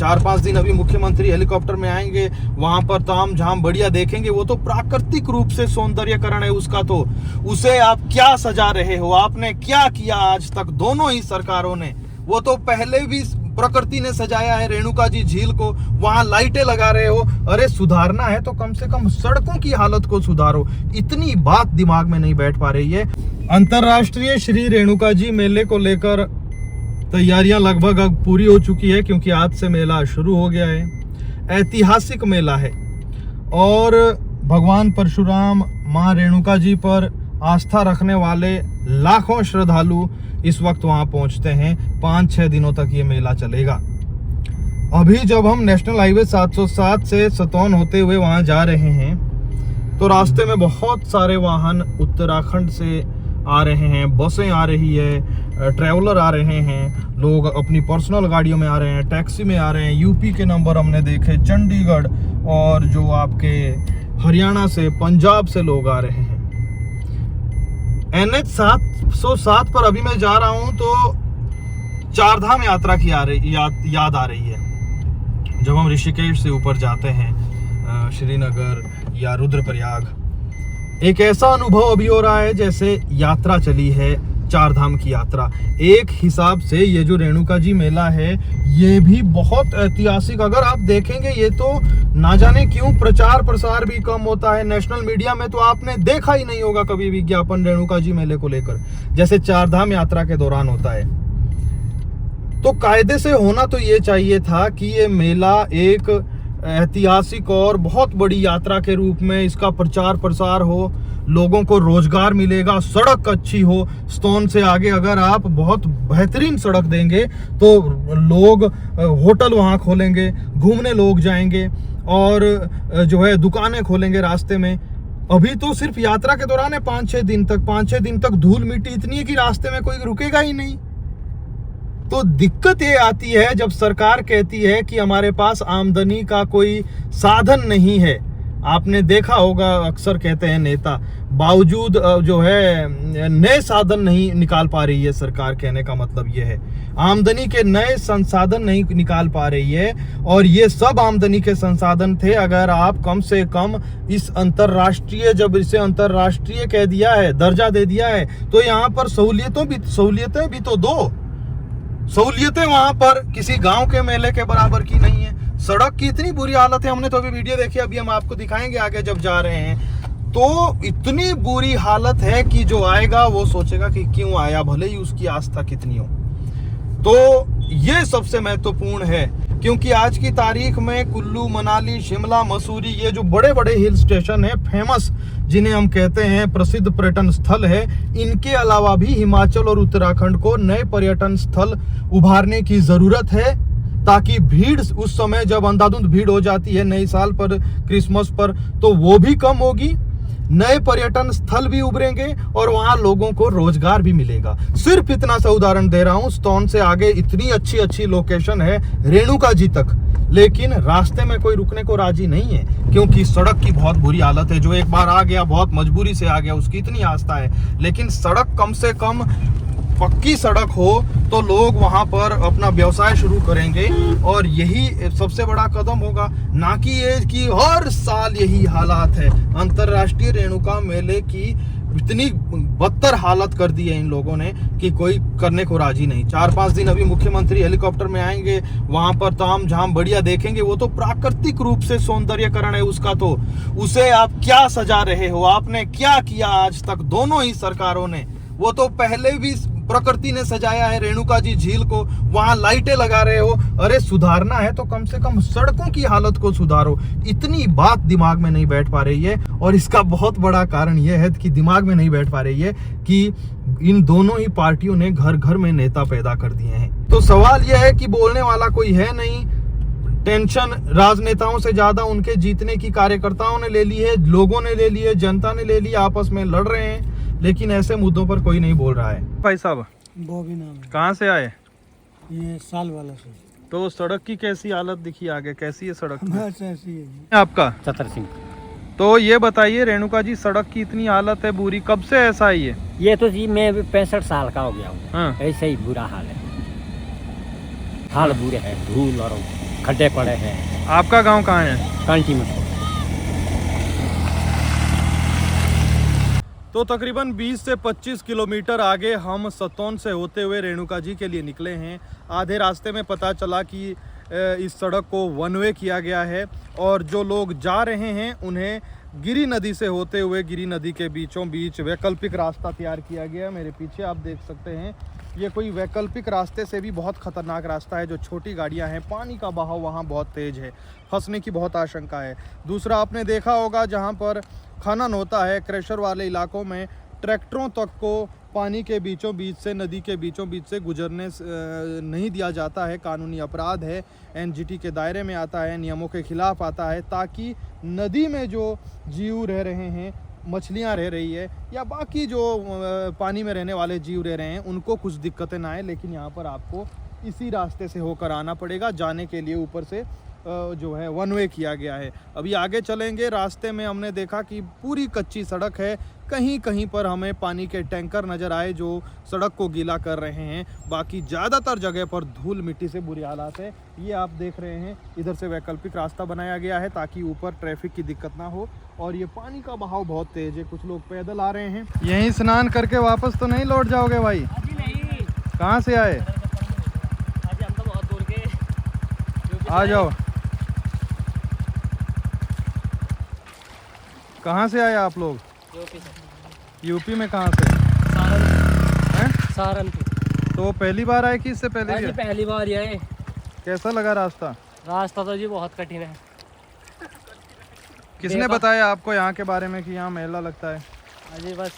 4-5 दिन अभी मुख्यमंत्री हेलीकॉप्टर में आएंगे, वहां पर ताम झाम बढ़िया देखेंगे। वो तो प्राकृतिक रूप से सौंदर्यकरण है उसका, तो उसे आप क्या सजा रहे हो? आपने क्या किया आज तक दोनों ही सरकारों ने? वो तो पहले भी प्रकृति ने सजाया है रेणुका जी झील को, वहां लाइटें लगा रहे हो। अरे सुधारना है तो कम से कम सड़कों की हालत को सुधारो। इतनी बात दिमाग में नहीं बैठ पा रही है। अंतरराष्ट्रीय श्री रेणुका जी मेले को लेकर तैयारियां लगभग अब पूरी हो चुकी है, क्योंकि आज से मेला शुरू हो गया है। ऐतिहासिक मेला है और भगवान परशुराम, मां रेणुका जी पर आस्था रखने वाले लाखों श्रद्धालु इस वक्त वहां पहुंचते हैं। 5-6 दिनों तक ये मेला चलेगा। अभी जब हम नेशनल हाईवे 707 से सतौन होते हुए वहां जा रहे हैं तो रास्ते में बहुत सारे वाहन उत्तराखंड से आ रहे हैं, बसें आ रही है, ट्रैवलर आ रहे हैं, लोग अपनी पर्सनल गाड़ियों में आ रहे हैं, टैक्सी में आ रहे हैं। यूपी के नंबर हमने देखे, चंडीगढ़ और जो आपके हरियाणा से, पंजाब से लोग आ रहे हैं। NH 707 पर अभी मैं जा रहा हूं तो चारधाम यात्रा की याद आ रही है। जब हम ऋषिकेश से ऊपर जाते हैं, श्रीनगर या रुद्रप्रयाग, एक ऐसा अनुभव अभी हो रहा है जैसे यात्रा चली है, चारधाम की यात्रा। एक हिसाब से ये जो रेणुका जी मेला है ये भी बहुत ऐतिहासिक, अगर आप देखेंगे ये तो ना जाने क्यों प्रचार प्रसार भी कम होता है। नेशनल मीडिया में तो आपने देखा ही नहीं होगा कभी विज्ञापन रेणुका जी मेले को लेकर, जैसे चारधाम यात्रा के दौरान होता है। तो कायदे से होना तो ये चाहिए था कि ये मेला एक ऐतिहासिक और बहुत बड़ी यात्रा के रूप में इसका प्रचार प्रसार हो, लोगों को रोजगार मिलेगा, सड़क अच्छी हो। सतौन से आगे अगर आप बहुत बेहतरीन सड़क देंगे तो लोग होटल वहां खोलेंगे, घूमने लोग जाएंगे और जो है दुकानें खोलेंगे रास्ते में। अभी तो सिर्फ यात्रा के दौरान है 5-6 दिन तक, 5-6 दिन तक धूल मिट्टी इतनी है कि रास्ते में कोई रुकेगा ही नहीं। तो दिक्कत ये आती है जब सरकार कहती है कि हमारे पास आमदनी का कोई साधन नहीं है। आपने देखा होगा अक्सर कहते हैं नेता, बावजूद जो है नए साधन नहीं निकाल पा रही है सरकार। कहने का मतलब ये है आमदनी के नए संसाधन नहीं निकाल पा रही है। और ये सब आमदनी के संसाधन थे अगर आप कम से कम इस अंतरराष्ट्रीय, जब इसे अंतरराष्ट्रीय कह दिया है, दर्जा दे दिया है, तो यहाँ पर सहूलियतें भी तो दो। सहूलियतें वहां पर किसी गांव के मेले के बराबर की नहीं है। सड़क की इतनी बुरी हालत है, हमने तो अभी वीडियो देखी, अभी हम आपको दिखाएंगे आगे जब जा रहे हैं। तो इतनी बुरी हालत है कि जो आएगा वो सोचेगा कि क्यों आया, भले ही उसकी आस्था कितनी हो। तो ये सबसे महत्वपूर्ण है, क्योंकि आज की तारीख में कुल्लू, मनाली, शिमला, मसूरी, ये जो बड़े बड़े हिल स्टेशन है फेमस, जिन्हें हम कहते हैं प्रसिद्ध पर्यटन स्थल है, इनके अलावा भी हिमाचल और उत्तराखंड को नए पर्यटन स्थल उभारने की जरूरत है, ताकि भीड़ उस समय जब अंधाधुंध भीड़ हो जाती है नए साल पर, क्रिसमस पर, तो वो भी कम होगी, नए पर्यटन स्थल भी उभरेंगे और वहां लोगों को रोजगार भी मिलेगा। सिर्फ इतना सा उदाहरण दे रहा हूं। सतौन से आगे इतनी अच्छी अच्छी लोकेशन है रेणुका जी तक, लेकिन रास्ते में कोई रुकने को राजी नहीं है, क्योंकि सड़क की बहुत बुरी हालत है। जो एक बार आ गया, बहुत मजबूरी से आ गया, उसकी इतनी आस्था है। लेकिन सड़क कम से कम पक्की सड़क हो तो लोग वहां पर अपना व्यवसाय शुरू करेंगे, और यही सबसे बड़ा कदम होगा। ना कि ये कि हर साल यही हालात है। अंतरराष्ट्रीय रेणुका मेले की इतनी बदतर हालत कर दी है इन लोगों ने कि कोई करने को राजी नहीं। 4-5 दिन अभी मुख्यमंत्री हेलीकॉप्टर में आएंगे, वहां पर ताम झाम बढ़िया देखेंगे। वो तो प्राकृतिक रूप से सौंदर्यकरण है उसका, तो उसे आप क्या सजा रहे हो? आपने क्या किया आज तक दोनों ही सरकारों ने? वो तो पहले भी प्रकृति ने सजाया है रेणुका जी झील को, वहां लाइटें लगा रहे हो। अरे सुधारना है तो कम से कम सड़कों की हालत को सुधारो। इतनी बात दिमाग में नहीं बैठ पा रही है, और इसका बहुत बड़ा कारण यह है कि दिमाग में नहीं बैठ पा रही है कि इन दोनों ही पार्टियों ने घर घर में नेता पैदा कर दिए हैं। तो सवाल यह है कि बोलने वाला कोई है नहीं। टेंशन राजनेताओं से ज्यादा उनके जीतने की कार्यकर्ताओं ने ले ली है, लोगों ने ले ली है, जनता ने ले ली, आपस में लड़ रहे हैं। लेकिन ऐसे मुद्दों पर कोई नहीं बोल रहा है। भाई साहब, वो भी नाम है। कहाँ से आए? ये साल वाला से। तो सड़क की कैसी हालत दिखी आगे? कैसी है सड़क? बस ऐसी है। आपका चतर सिंह। तो ये बताइए, रेणुका जी सड़क की इतनी हालत है बुरी, कब से ऐसा है ये तो जी मैं 65 साल का हो गया हूँ। हाँ। ऐसे ही बुरा हाल है, हाल बुरे है, धूल और खड्डे पड़े हैं। आपका गांव कहाँ है? कांटी में। तो तकरीबन 20 से 25 किलोमीटर आगे हम सतौन से होते हुए रेणुका जी के लिए निकले हैं। आधे रास्ते में पता चला कि इस सड़क को वन वे किया गया है और जो लोग जा रहे हैं उन्हें गिरी नदी से होते हुए गिरी नदी के बीचों बीच वैकल्पिक रास्ता तैयार किया गया है। मेरे पीछे आप देख सकते हैं, ये कोई वैकल्पिक रास्ते से भी बहुत ख़तरनाक रास्ता है। जो छोटी गाड़ियां हैं, पानी का बहाव वहाँ बहुत तेज़ है, फंसने की बहुत आशंका है। दूसरा, आपने देखा होगा जहाँ पर खनन होता है क्रेशर वाले इलाकों में, ट्रैक्टरों तक को पानी के बीचों बीच से, नदी के बीचों बीच से गुजरने नहीं दिया जाता है। कानूनी अपराध है, एनजीटी के दायरे में आता है, नियमों के खिलाफ आता है, ताकि नदी में जो जीव रह रहे हैं, मछलियां रह रही है या बाकी जो पानी में रहने वाले जीव रह रहे हैं, उनको कुछ दिक्कतें ना आए। लेकिन यहाँ पर आपको इसी रास्ते से होकर आना पड़ेगा। जाने के लिए ऊपर से जो है वन वे किया गया है। अभी आगे चलेंगे, रास्ते में हमने देखा कि पूरी कच्ची सड़क है। कहीं कहीं पर हमें पानी के टैंकर नज़र आए जो सड़क को गीला कर रहे हैं। बाकी ज़्यादातर जगह पर धूल मिट्टी से बुरी हालात है। ये आप देख रहे हैं, इधर से वैकल्पिक रास्ता बनाया गया है ताकि ऊपर ट्रैफिक की दिक्कत ना हो। और ये पानी का बहाव बहुत तेज़ है, कुछ लोग पैदल आ रहे हैं। यहीं स्नान करके वापस तो नहीं लौट जाओगे भाई? नहीं। कहाँ से आए? हम तो बहुत दूर के। आ जाओ। कहाँ से आए आप लोग? यूपी में कहाँ से? सहारनपुर। तो पहली बार आए कि इससे पहले भी? पहली बार ही आए। कैसा लगा रास्ता? रास्ता तो जी बहुत कठिन है। किसने बताया आपको यहाँ के बारे में कि यहाँ मेला लगता है? अजी बस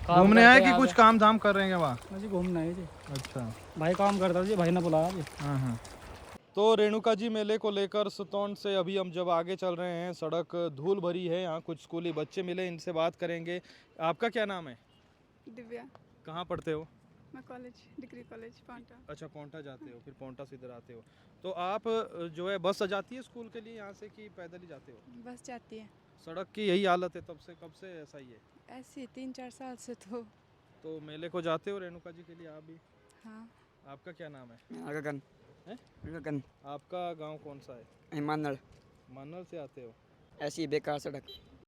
घूमने आए कि कुछ काम धाम कर रहे हैं वहाँ? अजी घूमना है जी। अच्छा, भाई काम करता जी, भाई ने बुलाया जी। हाँ। तो रेणुका जी मेले को लेकर सतौन से अभी हम जब आगे चल रहे हैं, सड़क धूल भरी है। यहाँ कुछ स्कूली बच्चे मिले, इनसे बात करेंगे। आपका क्या नाम है? दिव्या। कहाँ पढ़ते हो? मैं कॉलेज, डिग्री कॉलेज पांटा। अच्छा, पोंटा जाते हो, फिर पोंटा से इधर आते हो। तो आप जो है बस जाती है स्कूल के लिए यहाँ से कि पैदल ही जाते हो? बस जाती है। सड़क की यही हालत है तब से? कब से ऐसा ही है? ऐसे 3-4 साल से तो मेले को जाते हो रेणुका जी के लिए आप भी? हाँ। आपका क्या नाम है? गगन। गगन। आपका गांव कौन सा है? मानड़। मानल से आते हो? ऐसी बेकार सड़क।